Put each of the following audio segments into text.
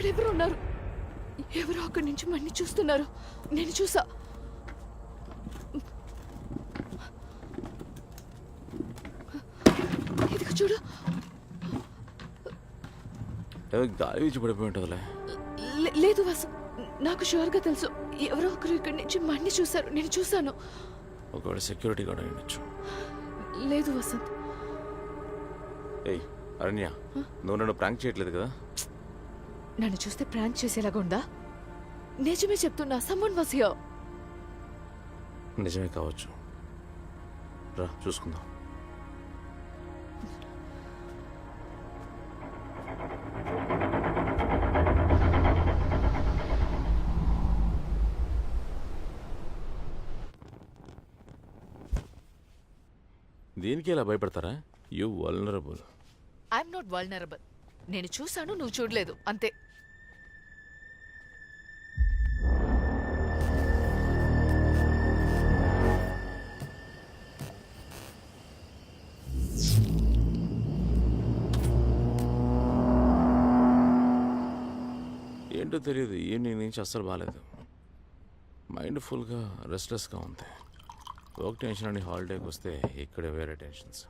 అక్కడ ఎవరు ఉన్నారు. ఎవరో అక్కడి నుంచి మన్ని చూస్తున్నారు. నేను చూసా. ఇదిగో చూడు. గాలి వీచి పడిపోయి ఉంటుందిలే. లేదు వాసు, నాకు షూర్గా తెలుసు. ఎవరో ఒకరు ఇక్కడి నుంచి మన్ని చూశారు. నేను చూశాను. ఒకవేళ సెక్యూరిటీ గార్డ్ అయి ఉండొచ్చు. లేదు వసంత్. ఏయ్ అరణ్య, నువ్వు నన్ను ప్రాంక్ చేయట్లేదు కదా? నన్ను చూస్తే ప్రాంక్ చేసేలాగా ఉందా? నిజమే చెప్తున్నా. Someone was here. నిజమే కావచ్చు. రా చూసుకుందాం. దీనికి ఇలా భయపడతారా? You vulnerable. I'm not vulnerable. నేను చూశాను, నువ్వు చూడలేదు, అంతే. ఏంటో తెలియదు, ఈవినింగ్ నుంచి అస్సలు బాగాలేదు. మైండ్ ఫుల్గా రెస్ట్లెస్గా ఉంది. వర్క్ టెన్షన్ అని హాలిడేకి వస్తే ఇక్కడే వేరే టెన్షన్స్.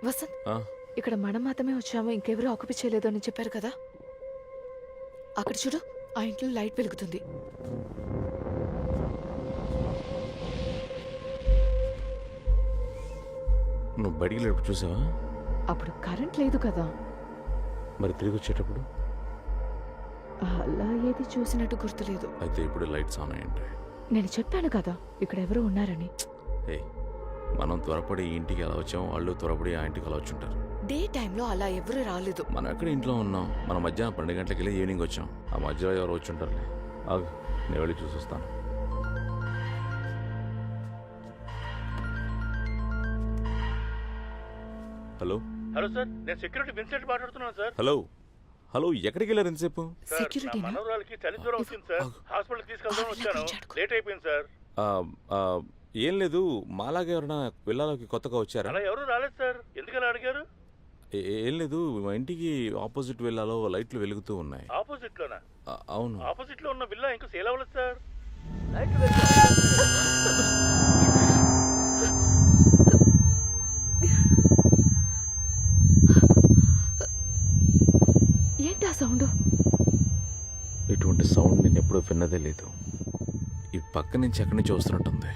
వసంత్, ఇక్కడ మనం మాత్రమే వచ్చాము, ఇంకెవరూ ఆక్యుపై చేయలేదు అని చెప్పారు కదా. అక్కడ చూడు, ఆ ఇంట్లో లైట్ వెలుగుతుంది. నువ్వు బయటికి వెళ్ళేటప్పుడు చూసావా? అప్పుడు కరెంట్ లేదు కదా. మరి తిరిగి వచ్చేటప్పుడు? అలా ఏది చూసినట్టు గుర్తులేదు. అయితే ఇప్పుడు లైట్స్ ఆన్ అయ్యండి. నేను చెప్పాను కదా ఇక్కడ ఎవరో ఉన్నారని. ఏ మనం త్వరపడి ఇంటికి ఎలా వచ్చామో వాళ్ళు త్వరపడి ఆ ఇంటికి అలా వచ్చుంటారు. డే టైంలో అలా ఎవరు రాలేదు. మనం ఎక్కడ ఇంట్లో ఉన్నాం. మనం మధ్యాహ్నం 12 గంటలకి వెళ్ళి ఈవినింగ్ వచ్చాం. ఆ మధ్యలో ఎవరు వచ్చుంటారులే. ఆగు, నేను వెళ్ళి చూసి వస్తాను. హలో హలో సార్, నేను సెక్యూరిటీ విన్సెంట్ మాట్లాడుతున్నాను సార్. హలో హలో, ఎక్కడికి వెళ్ళారు ఎంతసేపు? సెక్యూరిటీ మనవరాలకి చలి జ్వరం వచ్చింది సార్. హాస్పిటల్కి తీసుకెళ్దాం వచ్చాను. లేట్ అయిపోయింది సార్. ఏం లేదు, మాలాగా ఎవరైనా వెళ్ళాలోకి కొత్తగా వచ్చారా? అలా ఎవరు రాలేదు సార్. ఎందుకలా అడిగారు? ఏం లేదు, మా ఇంటికి ఆపోజిట్ విల్లాలో లైట్లు వెలుగుతూ ఉన్నాయి. ఆపోజిట్ లోనా? అవును. ఆపోజిట్ లో ఉన్న విల్లా ఇంకా సేల్ అవ్వలేదు సార్. ఏంటి ఆ సౌండ్? ఇటువంటి సౌండ్ నేను ఎప్పుడూ విన్నదే లేదు. ఈ పక్క నుంచి ఎక్కడి నుంచి వస్తున్నట్టుంది.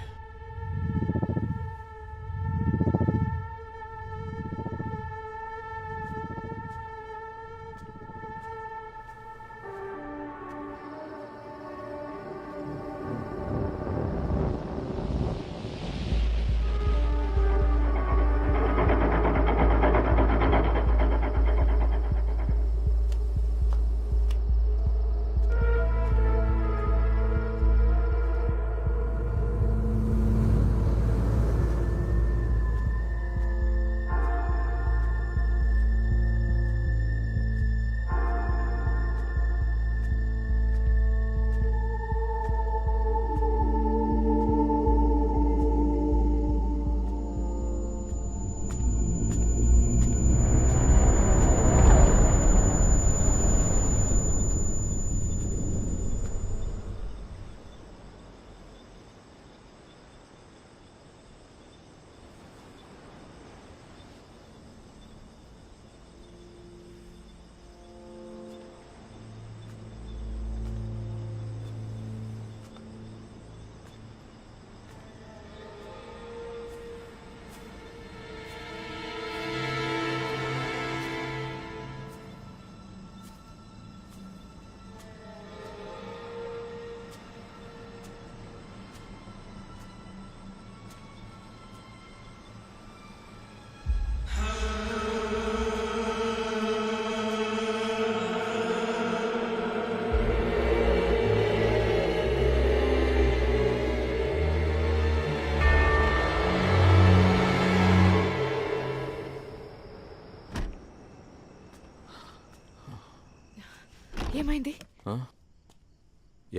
ఏమైంది?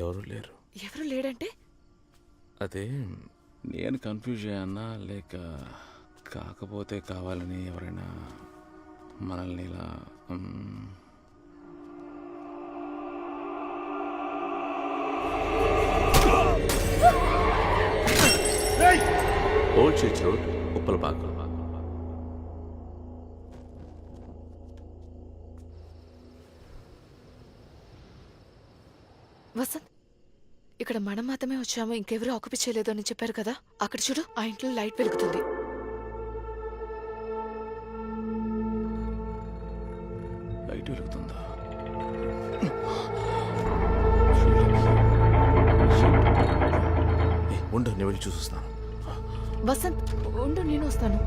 ఎవరు లేరు. ఎవరు లేడంటే? అదే నేను కన్ఫ్యూజ్ అయ్యానా లేక కాకపోతే కావాలని ఎవరైనా మనల్ని ఇలా ఓల్డ్ చర్చ్ రోడ్ ఉప్పలపాకు. వసంత్, ఇక్కడ మనం మాత్రమే వచ్చాము, ఇంకెవరూ ఆక్యుపై చేయలేదు అని చెప్పారు కదా. అక్కడ చూడు, ఆ ఇంట్లో లైట్ వెలుగుతుంది. లైట్ వెలుగుతుందా? ఉండు, నేను వెళ్ళి చూస్తున్నాను. వసంత్ ఉండు, నేను వస్తాను.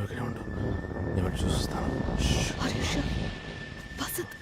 ఇక్కడే ఉండు, నేను వెళ్ళి చూస్తాను. హరీష్, వసంత్,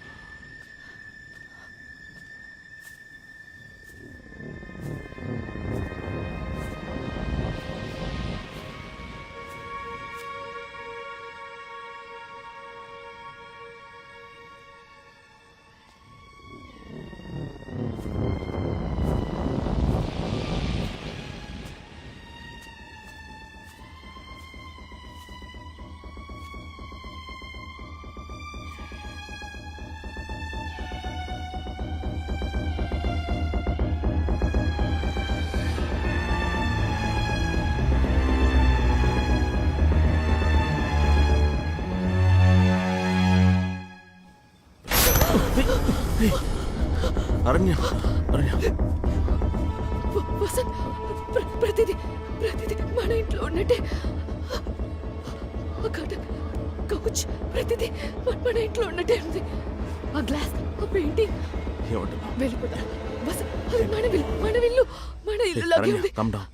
అరణ్య, అరణ్య, వసంత్, ప్రతిదీ మన ఇంట్లో ఉన్నట్టే. కౌచ్ ప్రతిదీ మన ఇంట్లో ఉన్నట్టే ఉంది. ఆ గ్లాస్, ఆ పెయింటింగ్. ఏమంటున్నా? వెళ్ళిపోతా వసంత్, అది మన ఇల్లు, మన ఇల్లు లాగే ఉంది. Come down.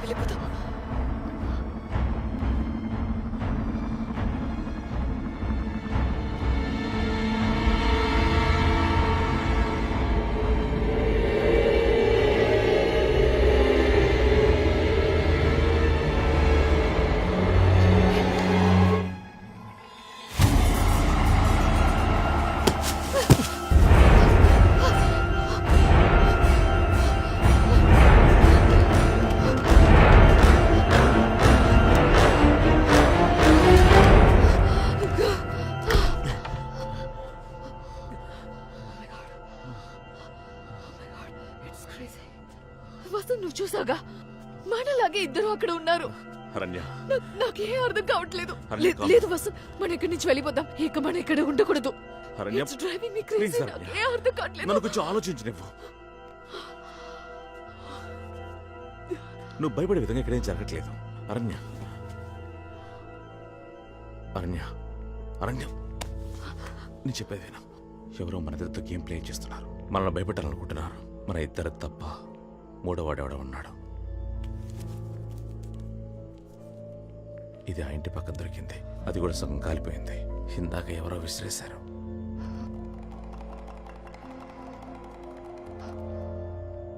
వెళ్ళిపోతా. వసంత్, నువ్వు చూసాగా, మనలాగే ఇద్దరు అక్కడ ఉన్నారు. అరణ్య, నాకేం అర్థం కావట్లేదు. అరణ్య, లేదు వసంత్, మనం ఇక్కడి నుంచి వెళ్ళిపోదాం. ఇక మనం ఇక్కడ ఉండకూడదు. అరణ్య, It's driving me crazy. please, అరణ్య. నాకేం అర్థం కావట్లేదు. నన్ను కొంచెం ఆలోచించనివ్వు. నువ్వు భయపడే విధంగా ఇక్కడేం జరగట్లేదు. అరణ్య, అరణ్య, అరణ్య, నీ చెప్పేదేనా? ఎవరో మన ఇద్దరితో గేమ్ ప్లే చేస్తున్నారు. మనల్ని భయపెట్టాలనుకుంటున్నారు. మన ఇద్దరు తప్ప మూడోవాడెవడో ఉన్నాడు. ఇది ఆ ఇంటి పక్కన దొరికింది. అది కూడా సగం కాలిపోయింది. ఇందాక ఎవరో విసిరేశారు.